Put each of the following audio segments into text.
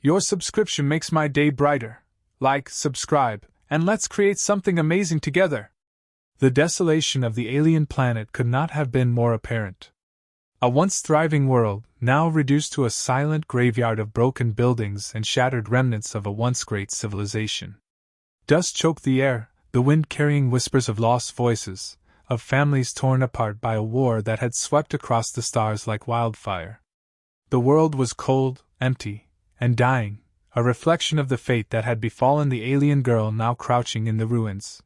Your subscription makes my day brighter. Like, subscribe, and let's create something amazing together. The desolation of the alien planet could not have been more apparent. A once thriving world, now reduced to a silent graveyard of broken buildings and shattered remnants of a once great civilization. Dust choked the air, the wind carrying whispers of lost voices, of families torn apart by a war that had swept across the stars like wildfire. The world was cold, empty, and dying, a reflection of the fate that had befallen the alien girl now crouching in the ruins.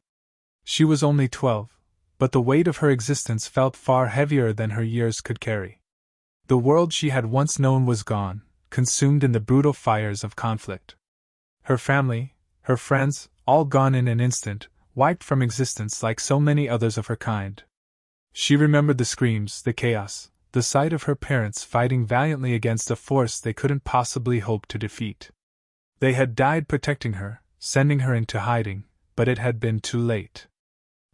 She was only 12, but the weight of her existence felt far heavier than her years could carry. The world she had once known was gone, consumed in the brutal fires of conflict. Her family, her friends, all gone in an instant, wiped from existence like so many others of her kind. She remembered the screams, the chaos, the sight of her parents fighting valiantly against a force they couldn't possibly hope to defeat. They had died protecting her, sending her into hiding, but it had been too late.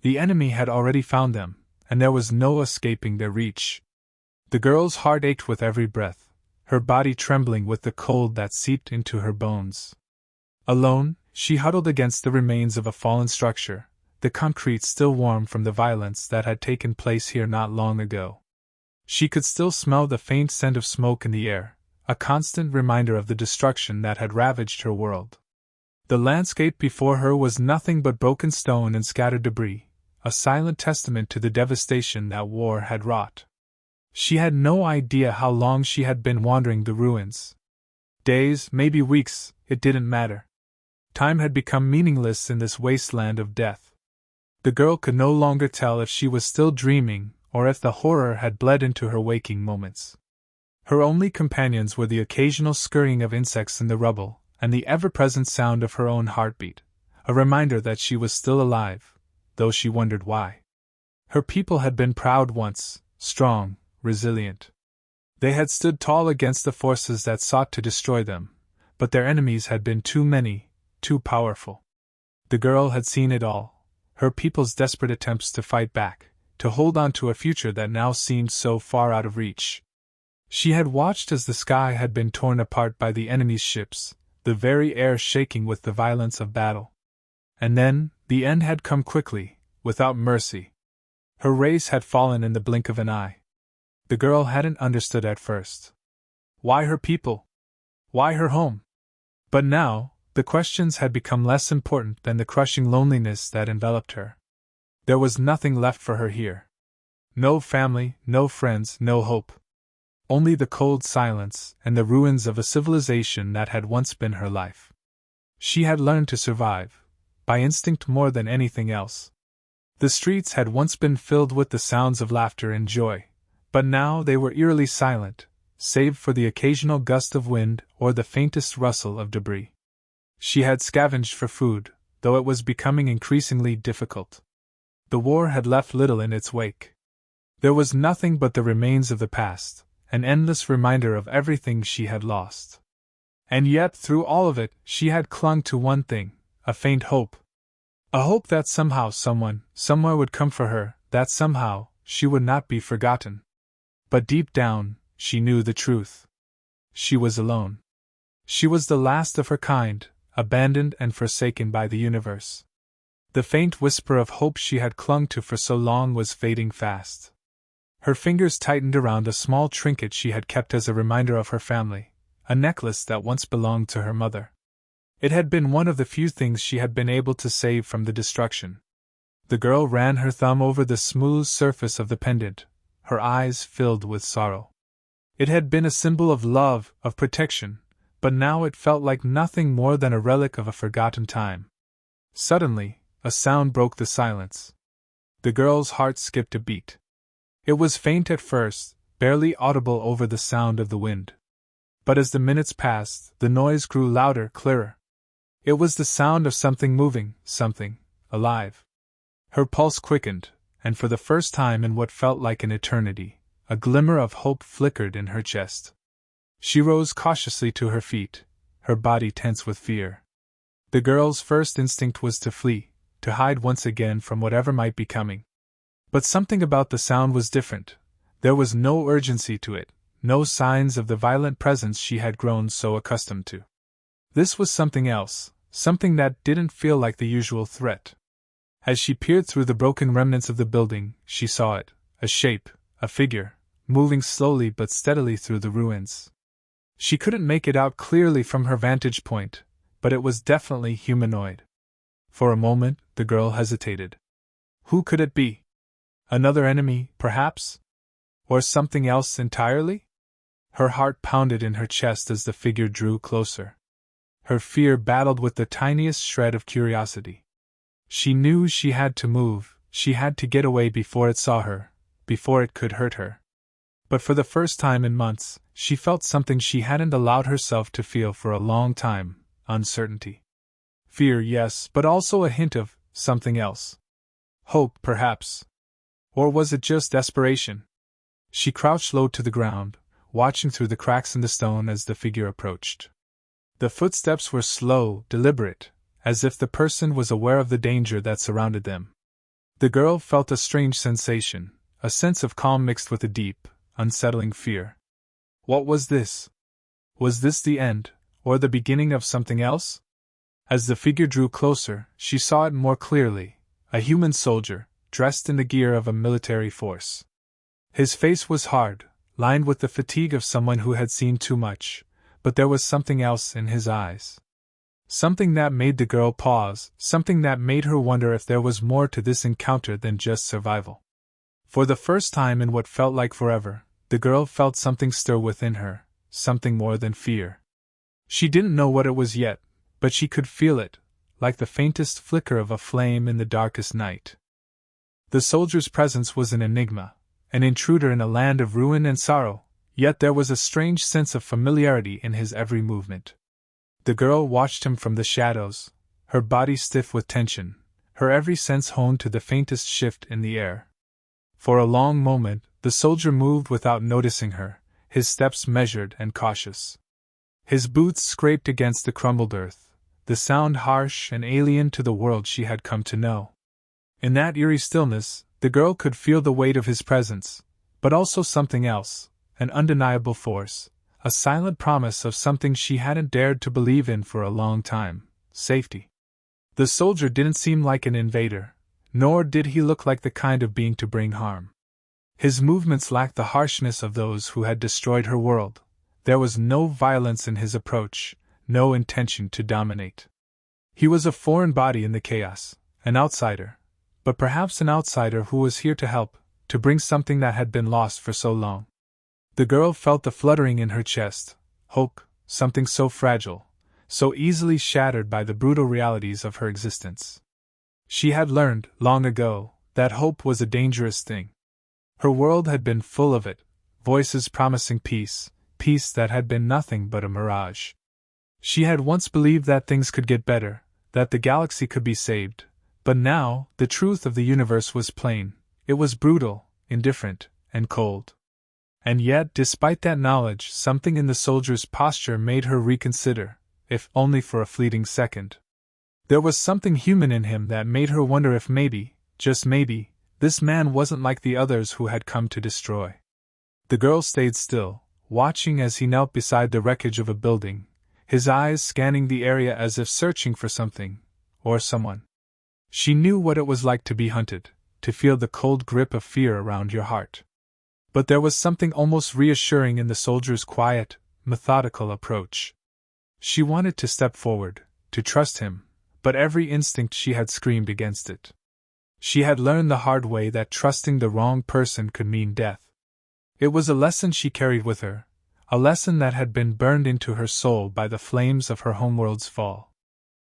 The enemy had already found them, and there was no escaping their reach. The girl's heart ached with every breath, her body trembling with the cold that seeped into her bones. Alone, she huddled against the remains of a fallen structure, the concrete still warm from the violence that had taken place here not long ago. She could still smell the faint scent of smoke in the air, a constant reminder of the destruction that had ravaged her world. The landscape before her was nothing but broken stone and scattered debris, a silent testament to the devastation that war had wrought. She had no idea how long she had been wandering the ruins. Days, maybe weeks, it didn't matter. Time had become meaningless in this wasteland of death. The girl could no longer tell if she was still dreaming or if the horror had bled into her waking moments. Her only companions were the occasional scurrying of insects in the rubble and the ever-present sound of her own heartbeat, a reminder that she was still alive, though she wondered why. Her people had been proud once, strong, resilient. They had stood tall against the forces that sought to destroy them, but their enemies had been too many, too powerful. The girl had seen it all, her people's desperate attempts to fight back, to hold on to a future that now seemed so far out of reach. She had watched as the sky had been torn apart by the enemy's ships, the very air shaking with the violence of battle. And then, the end had come quickly, without mercy. Her race had fallen in the blink of an eye. The girl hadn't understood at first. Why her people? Why her home? But now, the questions had become less important than the crushing loneliness that enveloped her. There was nothing left for her here. No family, no friends, no hope. Only the cold silence and the ruins of a civilization that had once been her life. She had learned to survive, by instinct more than anything else. The streets had once been filled with the sounds of laughter and joy, but now they were eerily silent, save for the occasional gust of wind or the faintest rustle of debris. She had scavenged for food, though it was becoming increasingly difficult. The war had left little in its wake. There was nothing but the remains of the past, an endless reminder of everything she had lost. And yet, through all of it, she had clung to one thing, a faint hope. A hope that somehow someone, somewhere would come for her, that somehow, she would not be forgotten. But deep down, she knew the truth. She was alone. She was the last of her kind, abandoned and forsaken by the universe. The faint whisper of hope she had clung to for so long was fading fast. Her fingers tightened around a small trinket she had kept as a reminder of her family, a necklace that once belonged to her mother. It had been one of the few things she had been able to save from the destruction. The girl ran her thumb over the smooth surface of the pendant, her eyes filled with sorrow. It had been a symbol of love, of protection, but now it felt like nothing more than a relic of a forgotten time. Suddenly, a sound broke the silence. The girl's heart skipped a beat. It was faint at first, barely audible over the sound of the wind. But as the minutes passed, the noise grew louder, clearer. It was the sound of something moving, something alive. Her pulse quickened, and for the first time in what felt like an eternity, a glimmer of hope flickered in her chest. She rose cautiously to her feet, her body tense with fear. The girl's first instinct was to flee, to hide once again from whatever might be coming. But something about the sound was different. There was no urgency to it, no signs of the violent presence she had grown so accustomed to. This was something else, something that didn't feel like the usual threat. As she peered through the broken remnants of the building, she saw it, a shape, a figure, moving slowly but steadily through the ruins. She couldn't make it out clearly from her vantage point, but it was definitely humanoid. For a moment, the girl hesitated. Who could it be? Another enemy, perhaps? Or something else entirely? Her heart pounded in her chest as the figure drew closer. Her fear battled with the tiniest shred of curiosity. She knew she had to move, she had to get away before it saw her, before it could hurt her. But for the first time in months, she felt something she hadn't allowed herself to feel for a long time: uncertainty. Fear, yes, but also a hint of something else. Hope, perhaps. Or was it just desperation? She crouched low to the ground, watching through the cracks in the stone as the figure approached. The footsteps were slow, deliberate, as if the person was aware of the danger that surrounded them. The girl felt a strange sensation, a sense of calm mixed with a deep, unsettling fear. What was this? Was this the end, or the beginning of something else? As the figure drew closer, she saw it more clearly: a human soldier, dressed in the gear of a military force. His face was hard, lined with the fatigue of someone who had seen too much, but there was something else in his eyes. Something that made the girl pause, something that made her wonder if there was more to this encounter than just survival. For the first time in what felt like forever, the girl felt something stir within her, something more than fear. She didn't know what it was yet, but she could feel it, like the faintest flicker of a flame in the darkest night. The soldier's presence was an enigma, an intruder in a land of ruin and sorrow, yet there was a strange sense of familiarity in his every movement. The girl watched him from the shadows, her body stiff with tension, her every sense honed to the faintest shift in the air. For a long moment, the soldier moved without noticing her, his steps measured and cautious. His boots scraped against the crumbled earth, the sound harsh and alien to the world she had come to know. In that eerie stillness, the girl could feel the weight of his presence, but also something else, an undeniable force, a silent promise of something she hadn't dared to believe in for a long time: safety. The soldier didn't seem like an invader, nor did he look like the kind of being to bring harm. His movements lacked the harshness of those who had destroyed her world. There was no violence in his approach, no intention to dominate. He was a foreign body in the chaos, an outsider, but perhaps an outsider who was here to help, to bring something that had been lost for so long. The girl felt the fluttering in her chest: hope, something so fragile, so easily shattered by the brutal realities of her existence. She had learned, long ago, that hope was a dangerous thing. Her world had been full of it, voices promising peace, peace that had been nothing but a mirage. She had once believed that things could get better, that the galaxy could be saved, but now, the truth of the universe was plain: it was brutal, indifferent, and cold. And yet, despite that knowledge, something in the soldier's posture made her reconsider, if only for a fleeting second. There was something human in him that made her wonder if maybe, just maybe, this man wasn't like the others who had come to destroy. The girl stayed still, watching as he knelt beside the wreckage of a building, his eyes scanning the area as if searching for something, or someone. She knew what it was like to be hunted, to feel the cold grip of fear around your heart. But there was something almost reassuring in the soldier's quiet, methodical approach. She wanted to step forward, to trust him, but every instinct she had screamed against it. She had learned the hard way that trusting the wrong person could mean death. It was a lesson she carried with her, a lesson that had been burned into her soul by the flames of her homeworld's fall.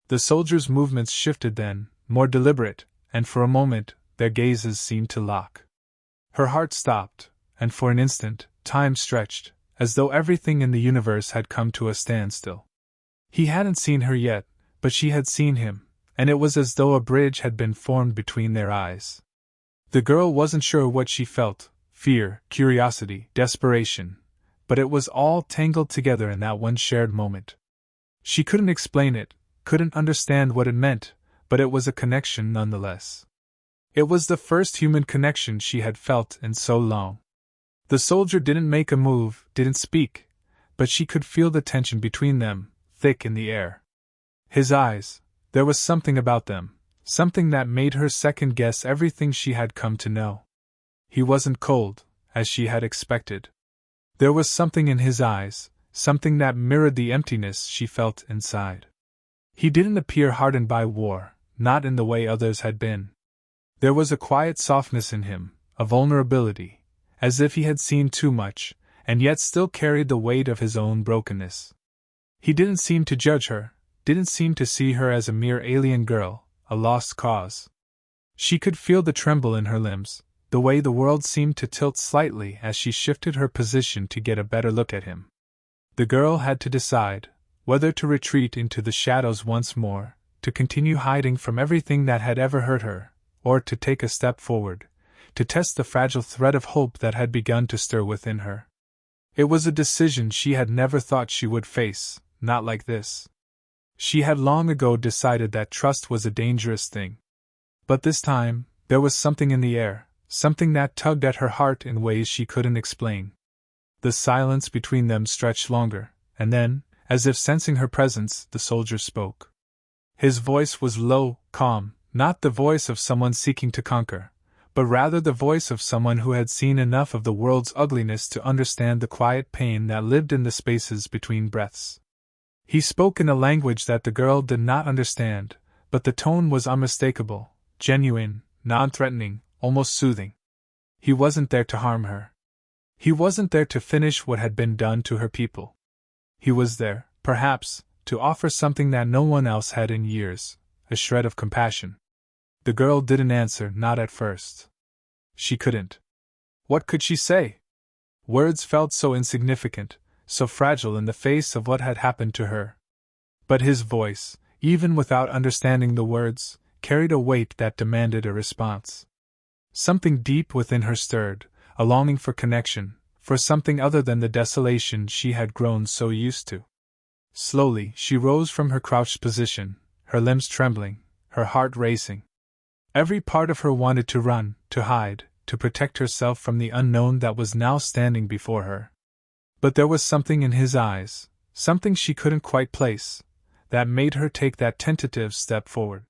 The soldier's movements shifted then, more deliberate, and for a moment, their gazes seemed to lock. Her heart stopped, and for an instant, time stretched, as though everything in the universe had come to a standstill. He hadn't seen her yet, but she had seen him, and it was as though a bridge had been formed between their eyes. The girl wasn't sure what she felt: fear, curiosity, desperation, but it was all tangled together in that one shared moment. She couldn't explain it, couldn't understand what it meant, but it was a connection nonetheless. It was the first human connection she had felt in so long. The soldier didn't make a move, didn't speak, but she could feel the tension between them, thick in the air. His eyes, there was something about them, something that made her second-guess everything she had come to know. He wasn't cold, as she had expected. There was something in his eyes, something that mirrored the emptiness she felt inside. He didn't appear hardened by war, not in the way others had been. There was a quiet softness in him, a vulnerability, as if he had seen too much, and yet still carried the weight of his own brokenness. He didn't seem to judge her, didn't seem to see her as a mere alien girl, a lost cause. She could feel the tremble in her limbs, the way the world seemed to tilt slightly as she shifted her position to get a better look at him. The girl had to decide whether to retreat into the shadows once more, to continue hiding from everything that had ever hurt her, or to take a step forward, to test the fragile thread of hope that had begun to stir within her. It was a decision she had never thought she would face, not like this. She had long ago decided that trust was a dangerous thing. But this time, there was something in the air, something that tugged at her heart in ways she couldn't explain. The silence between them stretched longer, and then, as if sensing her presence, the soldier spoke. His voice was low, calm, not the voice of someone seeking to conquer, but rather the voice of someone who had seen enough of the world's ugliness to understand the quiet pain that lived in the spaces between breaths. He spoke in a language that the girl did not understand, but the tone was unmistakable, genuine, non-threatening, almost soothing. He wasn't there to harm her. He wasn't there to finish what had been done to her people. He was there, perhaps, to offer something that no one else had in years, a shred of compassion. The girl didn't answer, not at first. She couldn't. What could she say? Words felt so insignificant, so fragile in the face of what had happened to her. But his voice, even without understanding the words, carried a weight that demanded a response. Something deep within her stirred, a longing for connection, for something other than the desolation she had grown so used to. Slowly, she rose from her crouched position, her limbs trembling, her heart racing. Every part of her wanted to run, to hide, to protect herself from the unknown that was now standing before her. But there was something in his eyes, something she couldn't quite place, that made her take that tentative step forward.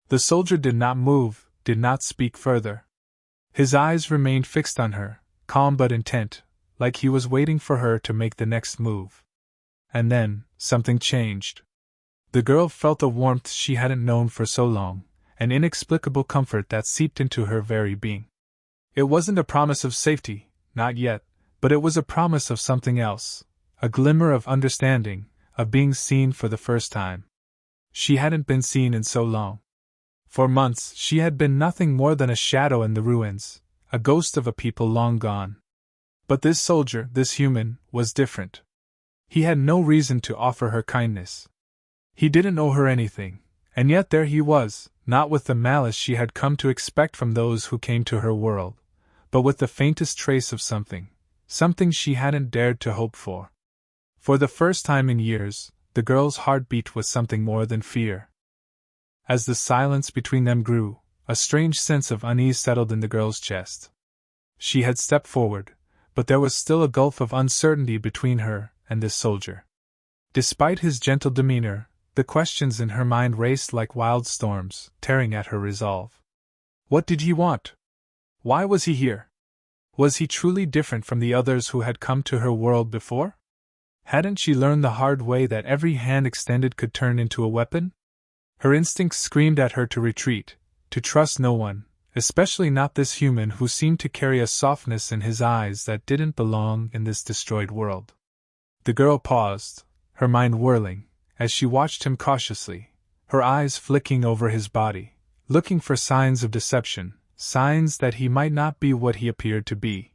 The soldier did not move, did not speak further. His eyes remained fixed on her, calm but intent, like he was waiting for her to make the next move. And then, something changed. The girl felt a warmth she hadn't known for so long, an inexplicable comfort that seeped into her very being. It wasn't a promise of safety, not yet, but it was a promise of something else, a glimmer of understanding, of being seen for the first time. She hadn't been seen in so long. For months she had been nothing more than a shadow in the ruins, a ghost of a people long gone. But this soldier, this human, was different. He had no reason to offer her kindness. He didn't owe her anything, and yet there he was, not with the malice she had come to expect from those who came to her world, but with the faintest trace of something she hadn't dared to hope for. For the first time in years, the girl's heart beat with something more than fear. As the silence between them grew, a strange sense of unease settled in the girl's chest. She had stepped forward, but there was still a gulf of uncertainty between her and this soldier. Despite his gentle demeanor, the questions in her mind raced like wild storms, tearing at her resolve. What did he want? Why was he here? Was he truly different from the others who had come to her world before? Hadn't she learned the hard way that every hand extended could turn into a weapon? Her instincts screamed at her to retreat, to trust no one, especially not this human who seemed to carry a softness in his eyes that didn't belong in this destroyed world. The girl paused, her mind whirling, as she watched him cautiously, her eyes flicking over his body, looking for signs of deception, signs that he might not be what he appeared to be.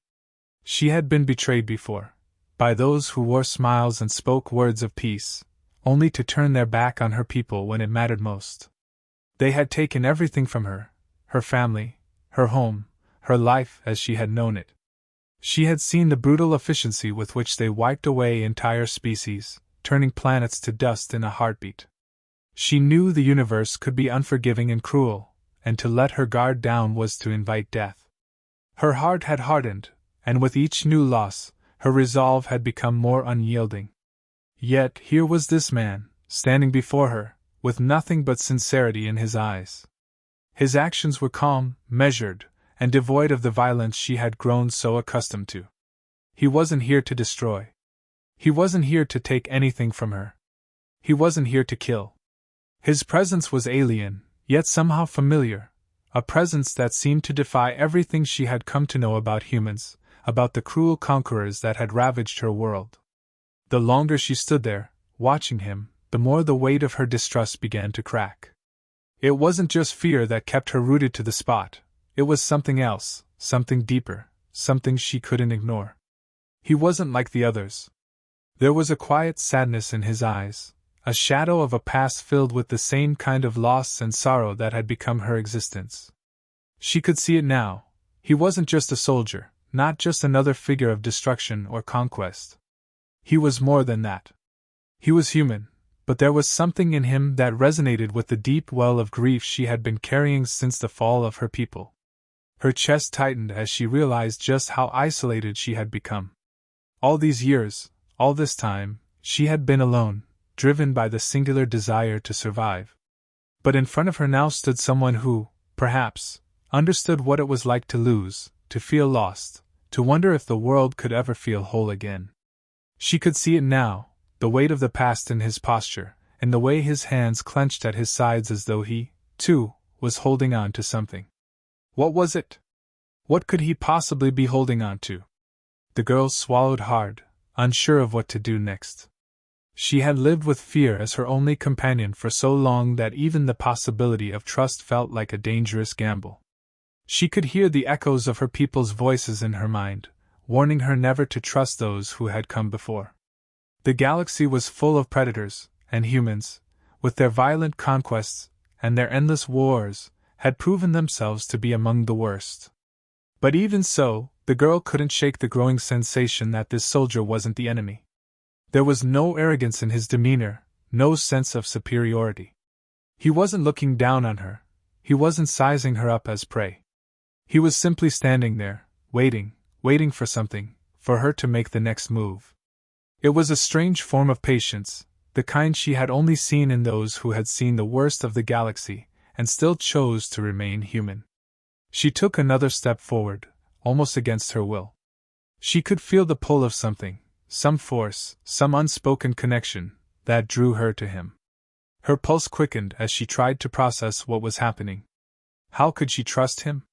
She had been betrayed before, by those who wore smiles and spoke words of peace, only to turn their back on her people when it mattered most. They had taken everything from her, her family, her home, her life as she had known it. She had seen the brutal efficiency with which they wiped away entire species, turning planets to dust in a heartbeat. She knew the universe could be unforgiving and cruel, and to let her guard down was to invite death. Her heart had hardened, and with each new loss, her resolve had become more unyielding. Yet here was this man, standing before her, with nothing but sincerity in his eyes. His actions were calm, measured, and devoid of the violence she had grown so accustomed to. He wasn't here to destroy. He wasn't here to take anything from her. He wasn't here to kill. His presence was alien, yet somehow familiar, a presence that seemed to defy everything she had come to know about humans, about the cruel conquerors that had ravaged her world. The longer she stood there, watching him, the more the weight of her distrust began to crack. It wasn't just fear that kept her rooted to the spot, it was something else, something deeper, something she couldn't ignore. He wasn't like the others. There was a quiet sadness in his eyes, a shadow of a past filled with the same kind of loss and sorrow that had become her existence. She could see it now. He wasn't just a soldier, not just another figure of destruction or conquest. He was more than that. He was human, but there was something in him that resonated with the deep well of grief she had been carrying since the fall of her people. Her chest tightened as she realized just how isolated she had become. All these years, all this time, she had been alone, driven by the singular desire to survive. But in front of her now stood someone who, perhaps, understood what it was like to lose, to feel lost, to wonder if the world could ever feel whole again. She could see it now, the weight of the past in his posture, in the way his hands clenched at his sides as though he, too, was holding on to something. What was it? What could he possibly be holding on to? The girl swallowed hard, unsure of what to do next. She had lived with fear as her only companion for so long that even the possibility of trust felt like a dangerous gamble. She could hear the echoes of her people's voices in her mind, warning her never to trust those who had come before. The galaxy was full of predators, and humans, with their violent conquests and their endless wars, had proven themselves to be among the worst. But even so, the girl couldn't shake the growing sensation that this soldier wasn't the enemy. There was no arrogance in his demeanor, no sense of superiority. He wasn't looking down on her, he wasn't sizing her up as prey. He was simply standing there, waiting for something, for her to make the next move. It was a strange form of patience, the kind she had only seen in those who had seen the worst of the galaxy, and still chose to remain human. She took another step forward, almost against her will. She could feel the pull of something, some force, some unspoken connection, that drew her to him. Her pulse quickened as she tried to process what was happening. How could she trust him?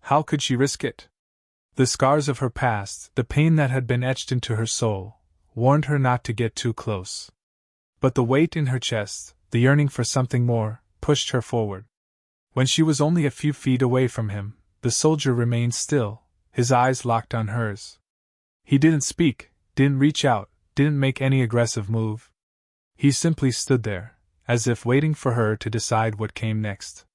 How could she risk it? The scars of her past, the pain that had been etched into her soul, warned her not to get too close. But the weight in her chest, the yearning for something more, pushed her forward. When she was only a few feet away from him, the soldier remained still, his eyes locked on hers. He didn't speak, didn't reach out, didn't make any aggressive move. He simply stood there, as if waiting for her to decide what came next.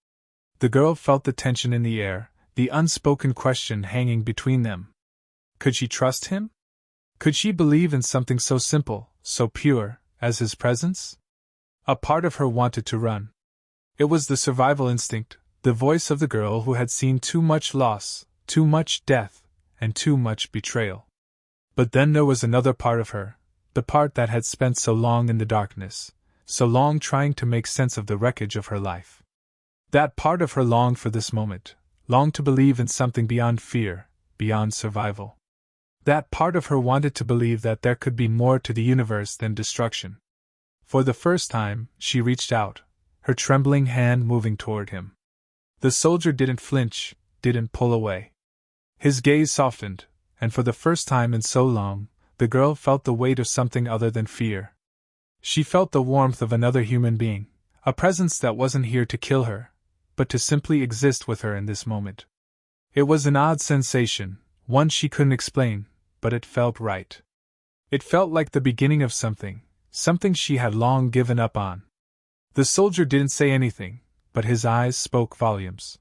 The girl felt the tension in the air, the unspoken question hanging between them. Could she trust him? Could she believe in something so simple, so pure, as his presence? A part of her wanted to run. It was the survival instinct, the voice of the girl who had seen too much loss, too much death, and too much betrayal. But then there was another part of her, the part that had spent so long in the darkness, so long trying to make sense of the wreckage of her life. That part of her longed for this moment, longed to believe in something beyond fear, beyond survival. That part of her wanted to believe that there could be more to the universe than destruction. For the first time, she reached out, her trembling hand moving toward him. The soldier didn't flinch, didn't pull away. His gaze softened, and for the first time in so long, the girl felt the weight of something other than fear. She felt the warmth of another human being, a presence that wasn't here to kill her, but to simply exist with her in this moment. It was an odd sensation, one she couldn't explain, but it felt right. It felt like the beginning of something she had long given up on. The soldier didn't say anything, but his eyes spoke volumes.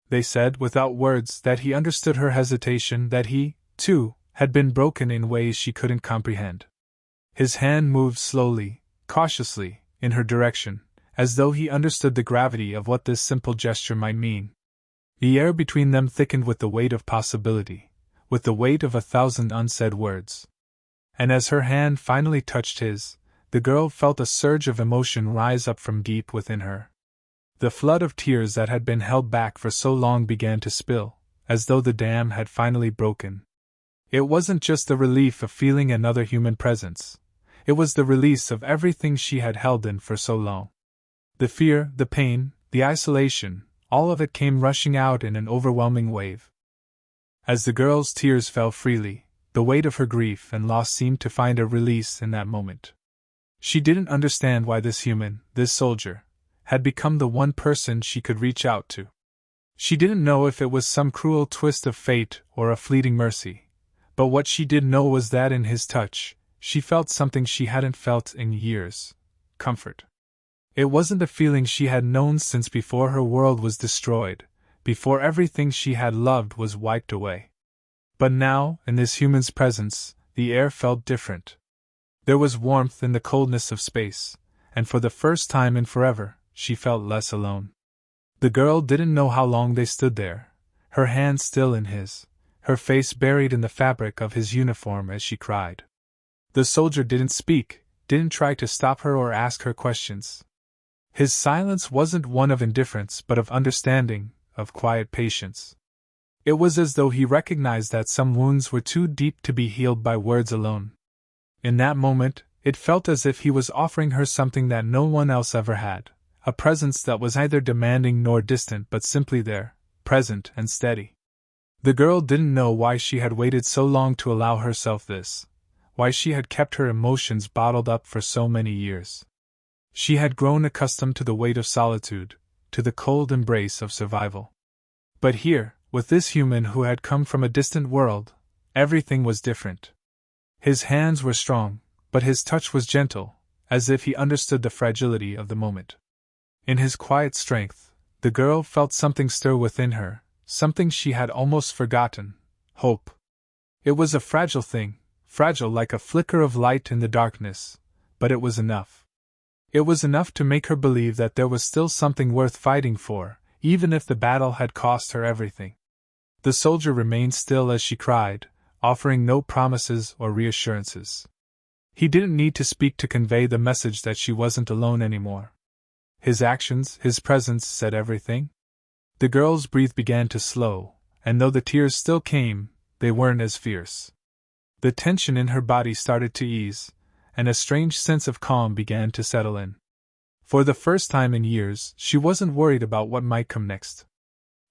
They said, without words, that he understood her hesitation, that he, too, had been broken in ways she couldn't comprehend. His hand moved slowly, cautiously, in her direction, as though he understood the gravity of what this simple gesture might mean. The air between them thickened with the weight of possibility, with the weight of 1,000 unsaid words. And as her hand finally touched his, the girl felt a surge of emotion rise up from deep within her. The flood of tears that had been held back for so long began to spill, as though the dam had finally broken. It wasn't just the relief of feeling another human presence. It was the release of everything she had held in for so long. The fear, the pain, the isolation, all of it came rushing out in an overwhelming wave. As the girl's tears fell freely, the weight of her grief and loss seemed to find a release in that moment. She didn't understand why this human, this soldier, had become the one person she could reach out to. She didn't know if it was some cruel twist of fate or a fleeting mercy, but what she did know was that in his touch, she felt something she hadn't felt in years: comfort. It wasn't a feeling she had known since before her world was destroyed, before everything she had loved was wiped away. But now, in this human's presence, the air felt different. There was warmth in the coldness of space, and for the first time in forever, she felt less alone. The girl didn't know how long they stood there, her hand still in his, her face buried in the fabric of his uniform as she cried. The soldier didn't speak, didn't try to stop her or ask her questions. His silence wasn't one of indifference but of understanding, of quiet patience. It was as though he recognized that some wounds were too deep to be healed by words alone. In that moment, it felt as if he was offering her something that no one else ever had, a presence that was neither demanding nor distant but simply there, present and steady. The girl didn't know why she had waited so long to allow herself this, why she had kept her emotions bottled up for so many years. She had grown accustomed to the weight of solitude, to the cold embrace of survival. But here, with this human who had come from a distant world, everything was different. His hands were strong, but his touch was gentle, as if he understood the fragility of the moment. In his quiet strength, the girl felt something stir within her, something she had almost forgotten: hope. It was a fragile thing, fragile like a flicker of light in the darkness, but it was enough. It was enough to make her believe that there was still something worth fighting for, even if the battle had cost her everything. The soldier remained still as she cried, offering no promises or reassurances. He didn't need to speak to convey the message that she wasn't alone anymore. His actions, his presence said everything. The girl's breath began to slow, and though the tears still came, they weren't as fierce. The tension in her body started to ease, and a strange sense of calm began to settle in. For the first time in years, she wasn't worried about what might come next.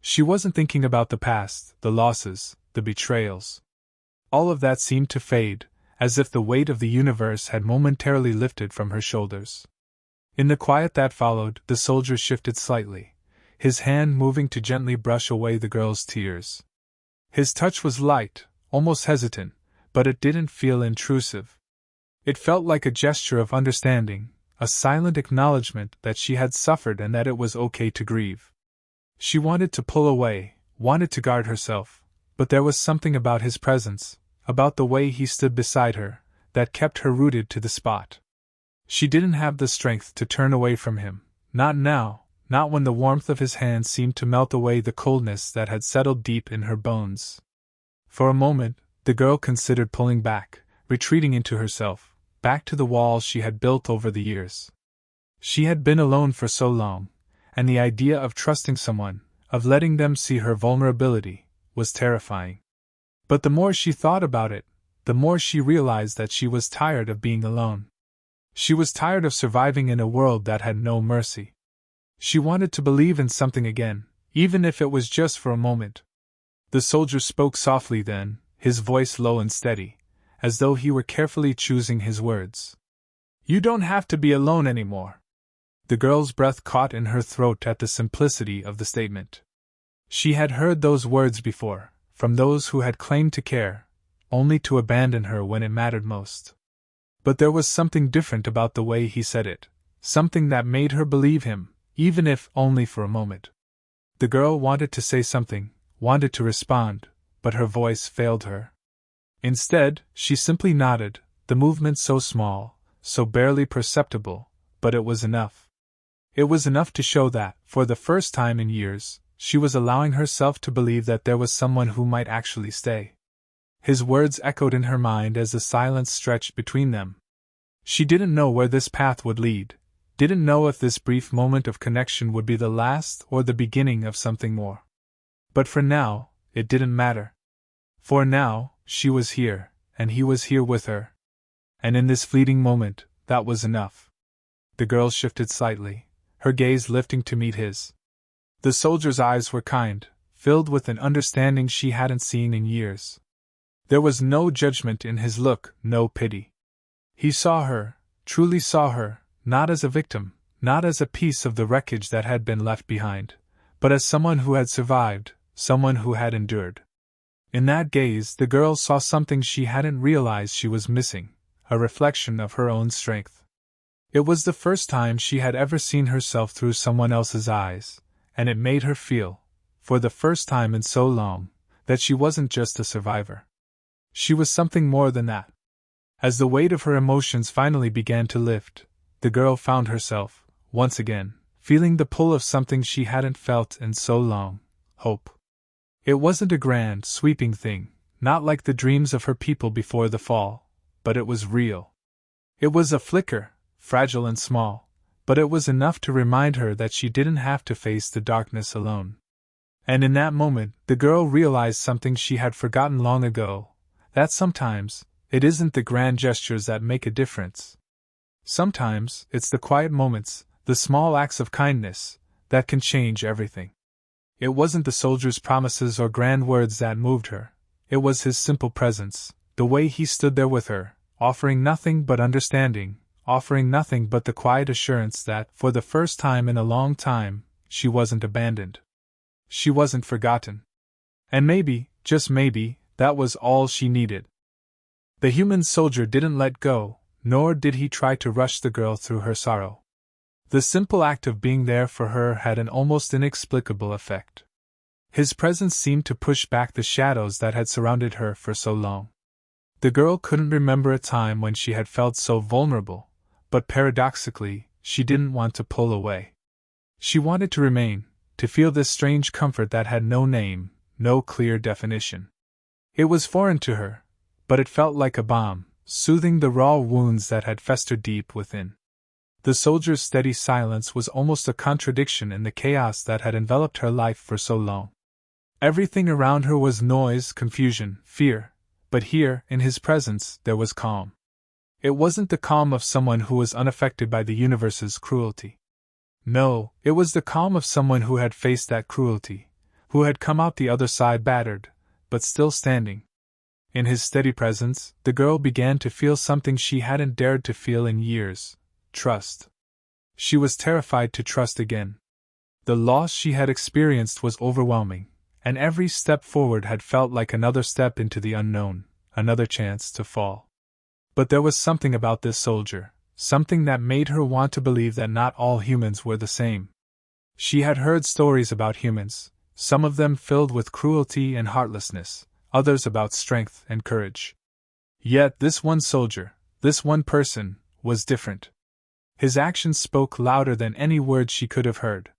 She wasn't thinking about the past, the losses, the betrayals. All of that seemed to fade, as if the weight of the universe had momentarily lifted from her shoulders. In the quiet that followed, the soldier shifted slightly, his hand moving to gently brush away the girl's tears. His touch was light, almost hesitant, but it didn't feel intrusive. It felt like a gesture of understanding, a silent acknowledgement that she had suffered and that it was okay to grieve. She wanted to pull away, wanted to guard herself, but there was something about his presence, about the way he stood beside her, that kept her rooted to the spot. She didn't have the strength to turn away from him, not now, not when the warmth of his hand seemed to melt away the coldness that had settled deep in her bones. For a moment, the girl considered pulling back, retreating into herself, back to the walls she had built over the years. She had been alone for so long, and the idea of trusting someone, of letting them see her vulnerability, was terrifying. But the more she thought about it, the more she realized that she was tired of being alone. She was tired of surviving in a world that had no mercy. She wanted to believe in something again, even if it was just for a moment. The soldier spoke softly then, his voice low and steady, as though he were carefully choosing his words. "You don't have to be alone anymore." The girl's breath caught in her throat at the simplicity of the statement. She had heard those words before, from those who had claimed to care, only to abandon her when it mattered most. But there was something different about the way he said it, something that made her believe him, even if only for a moment. The girl wanted to say something, wanted to respond, but her voice failed her. Instead, she simply nodded, the movement so small, so barely perceptible, but it was enough. It was enough to show that, for the first time in years, she was allowing herself to believe that there was someone who might actually stay. His words echoed in her mind as the silence stretched between them. She didn't know where this path would lead, didn't know if this brief moment of connection would be the last or the beginning of something more. But for now, it didn't matter. For now, she was here, and he was here with her. And in this fleeting moment, that was enough. The girl shifted slightly, her gaze lifting to meet his. The soldier's eyes were kind, filled with an understanding she hadn't seen in years. There was no judgment in his look, no pity. He saw her, truly saw her, not as a victim, not as a piece of the wreckage that had been left behind, but as someone who had survived, someone who had endured. In that gaze, the girl saw something she hadn't realized she was missing, a reflection of her own strength. It was the first time she had ever seen herself through someone else's eyes, and it made her feel, for the first time in so long, that she wasn't just a survivor. She was something more than that. As the weight of her emotions finally began to lift, the girl found herself, once again, feeling the pull of something she hadn't felt in so long: hope. It wasn't a grand, sweeping thing, not like the dreams of her people before the fall, but it was real. It was a flicker, fragile and small, but it was enough to remind her that she didn't have to face the darkness alone. And in that moment, the girl realized something she had forgotten long ago, that sometimes, it isn't the grand gestures that make a difference. Sometimes, it's the quiet moments, the small acts of kindness, that can change everything. It wasn't the soldier's promises or grand words that moved her. It was his simple presence, the way he stood there with her, offering nothing but understanding, offering nothing but the quiet assurance that, for the first time in a long time, she wasn't abandoned. She wasn't forgotten. And maybe, just maybe, that was all she needed. The human soldier didn't let go, nor did he try to rush the girl through her sorrow. The simple act of being there for her had an almost inexplicable effect. His presence seemed to push back the shadows that had surrounded her for so long. The girl couldn't remember a time when she had felt so vulnerable, but paradoxically, she didn't want to pull away. She wanted to remain, to feel this strange comfort that had no name, no clear definition. It was foreign to her, but it felt like a balm, soothing the raw wounds that had festered deep within. The soldier's steady silence was almost a contradiction in the chaos that had enveloped her life for so long. Everything around her was noise, confusion, fear, but here, in his presence, there was calm. It wasn't the calm of someone who was unaffected by the universe's cruelty. No, it was the calm of someone who had faced that cruelty, who had come out the other side battered, but still standing. In his steady presence, the girl began to feel something she hadn't dared to feel in years: trust. She was terrified to trust again. The loss she had experienced was overwhelming, and every step forward had felt like another step into the unknown, another chance to fall. But there was something about this soldier, something that made her want to believe that not all humans were the same. She had heard stories about humans, some of them filled with cruelty and heartlessness, others about strength and courage. Yet this one soldier, this one person, was different. His actions spoke louder than any words she could have heard.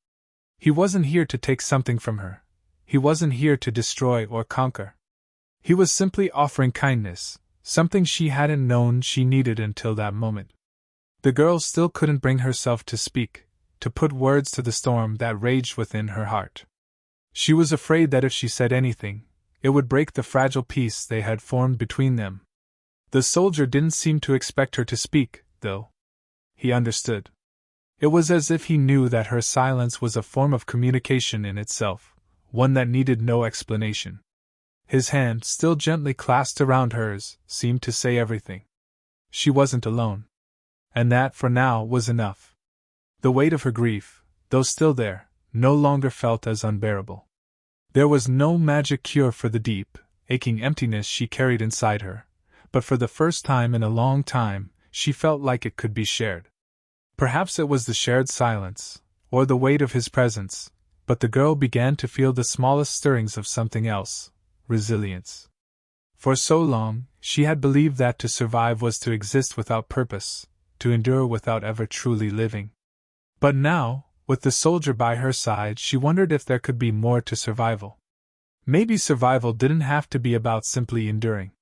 He wasn't here to take something from her. He wasn't here to destroy or conquer. He was simply offering kindness, something she hadn't known she needed until that moment. The girl still couldn't bring herself to speak, to put words to the storm that raged within her heart. She was afraid that if she said anything, it would break the fragile peace they had formed between them. The soldier didn't seem to expect her to speak, though. He understood. It was as if he knew that her silence was a form of communication in itself, one that needed no explanation. His hand, still gently clasped around hers, seemed to say everything. She wasn't alone. And that, for now, was enough. The weight of her grief, though still there, no longer felt as unbearable. There was no magic cure for the deep, aching emptiness she carried inside her, but for the first time in a long time, she felt like it could be shared. Perhaps it was the shared silence, or the weight of his presence, but the girl began to feel the smallest stirrings of something else: resilience. For so long, she had believed that to survive was to exist without purpose, to endure without ever truly living. But now, with the soldier by her side, she wondered if there could be more to survival. Maybe survival didn't have to be about simply enduring.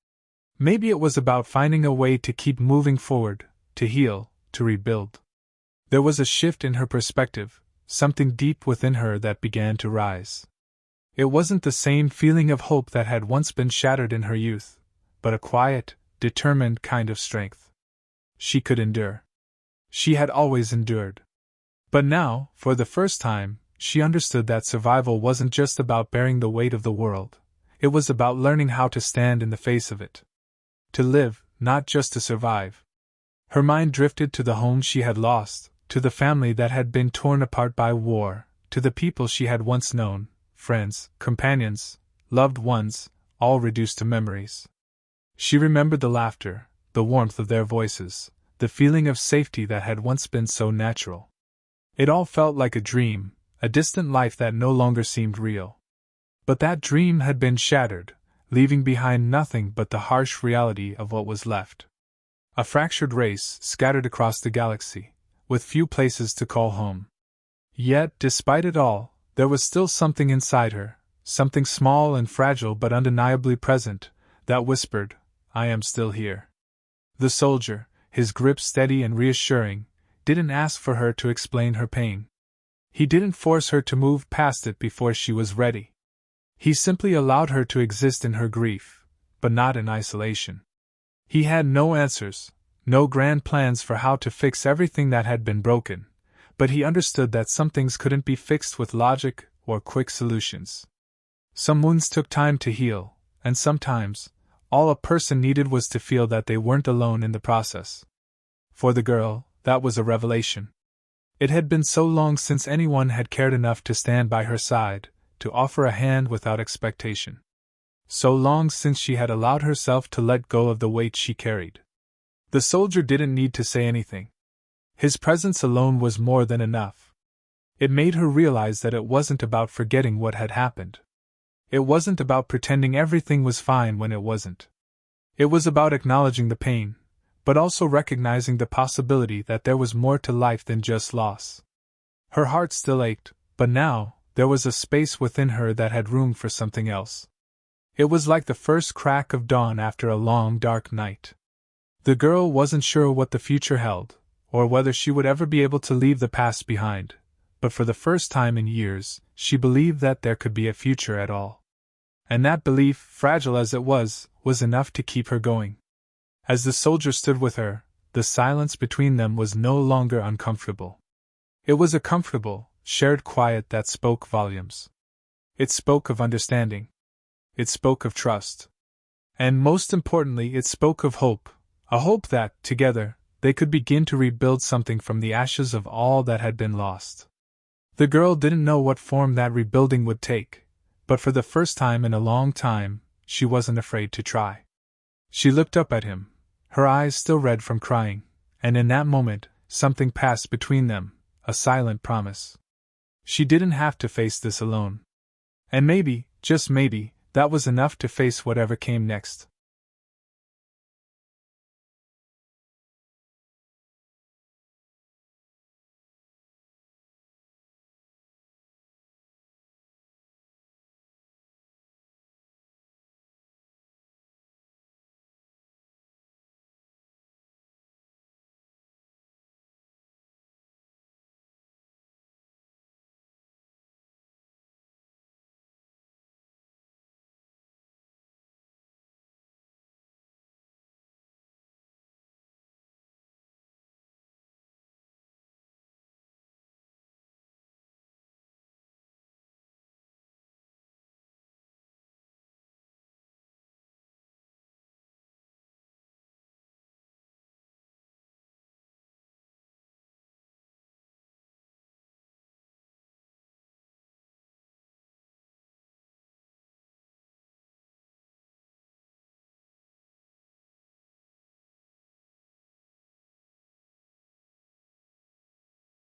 Maybe it was about finding a way to keep moving forward, to heal, to rebuild. There was a shift in her perspective, something deep within her that began to rise. It wasn't the same feeling of hope that had once been shattered in her youth, but a quiet, determined kind of strength. She could endure. She had always endured. But now, for the first time, she understood that survival wasn't just about bearing the weight of the world. It was about learning how to stand in the face of it. To live, not just to survive. Her mind drifted to the home she had lost, to the family that had been torn apart by war, to the people she had once known, friends, companions, loved ones, all reduced to memories. She remembered the laughter, the warmth of their voices, the feeling of safety that had once been so natural. It all felt like a dream, a distant life that no longer seemed real. But that dream had been shattered, leaving behind nothing but the harsh reality of what was left. A fractured race scattered across the galaxy, with few places to call home. Yet, despite it all, there was still something inside her, something small and fragile but undeniably present, that whispered, "I am still here." The soldier, his grip steady and reassuring, didn't ask for her to explain her pain. He didn't force her to move past it before she was ready. He simply allowed her to exist in her grief, but not in isolation. He had no answers, no grand plans for how to fix everything that had been broken, but he understood that some things couldn't be fixed with logic or quick solutions. Some wounds took time to heal, and sometimes, all a person needed was to feel that they weren't alone in the process. For the girl, that was a revelation. It had been so long since anyone had cared enough to stand by her side, to offer a hand without expectation. So long since she had allowed herself to let go of the weight she carried. The soldier didn't need to say anything. His presence alone was more than enough. It made her realize that it wasn't about forgetting what had happened. It wasn't about pretending everything was fine when it wasn't. It was about acknowledging the pain, but also recognizing the possibility that there was more to life than just loss. Her heart still ached, but now, there was a space within her that had room for something else. It was like the first crack of dawn after a long, dark night. The girl wasn't sure what the future held, or whether she would ever be able to leave the past behind, but for the first time in years, she believed that there could be a future at all. And that belief, fragile as it was enough to keep her going. As the soldier stood with her, the silence between them was no longer uncomfortable. It was a comfortable, shared quiet that spoke volumes. It spoke of understanding. It spoke of trust. And most importantly, it spoke of hope, a hope that, together, they could begin to rebuild something from the ashes of all that had been lost. The girl didn't know what form that rebuilding would take, but for the first time in a long time, she wasn't afraid to try. She looked up at him, her eyes still red from crying, and in that moment, something passed between them, a silent promise. She didn't have to face this alone. And maybe, just maybe, that was enough to face whatever came next.